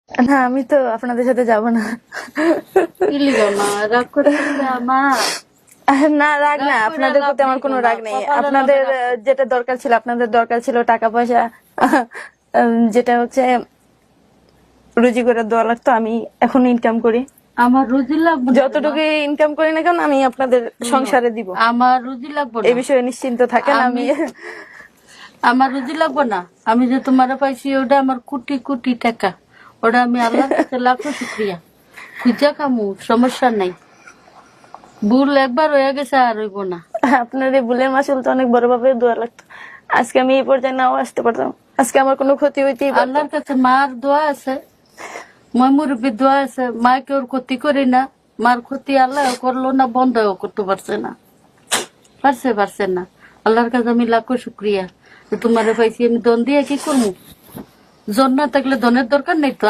না, আমি তো আপনাদের সাথে যাব না। কি লিগা মা রাগ করতেছ মা? না, রাগ না, রাগ কইরা আপনাদের লাভ প্রতি আমার নেই কোনো গো মা, রাগ নেই। কপালের আপনাদের লগে রাগ করো। যেটা দরকার ছিল, আপনাদের দরকার ছিল টাকা পয়সা, যেটা হচ্ছে রুজি করে দেওয়া লাগতো। আমি এখন ইনকাম করি, আমার রুজি লাগবে না রে মা। যতটুকু ইনকাম করি না কেন আমি আপনাদের সংসারে দিব। আমার রুজি লাগবে এই না। বিষয়ে নিশ্চিন্ত থাকেন। আমি আমার রুজি লাগবে না। আমি যে তোমার পাইছি ওটা আমার কোটি কোটি টাকা। ওটা আমি আল্লাহর কাছে লাখো শুক্রিয়া। খুঁজা খামু, সমস্যা নাই। ভুল একবার হয়ে গেছে, আর হইব না। আপনার এই ভুলের মাসুল তো অনেক বড় ভাবে দেওয়া লাগতো। আজকে আমি এই পর্যায়ে নাও আসতে পারতাম, আজকে আমার কোনো ক্ষতি হইতেই পারতো। আল্লাহর কাছে মার দোয়া আছে, মই মুরব্বীর দোয়া আছে। মাকে ওর ক্ষতি করি না। মার ক্ষতি আল্লাহ করলো না, বন্ধও করতে পারছে না। পারছে না। আল্লাহর কাছে আমি লাখো শুক্রিয়া যে তোমারে পাইছি। আমি দন দিয়ে কি করবো? জন না থাকলে ধনের দরকার নেই তো।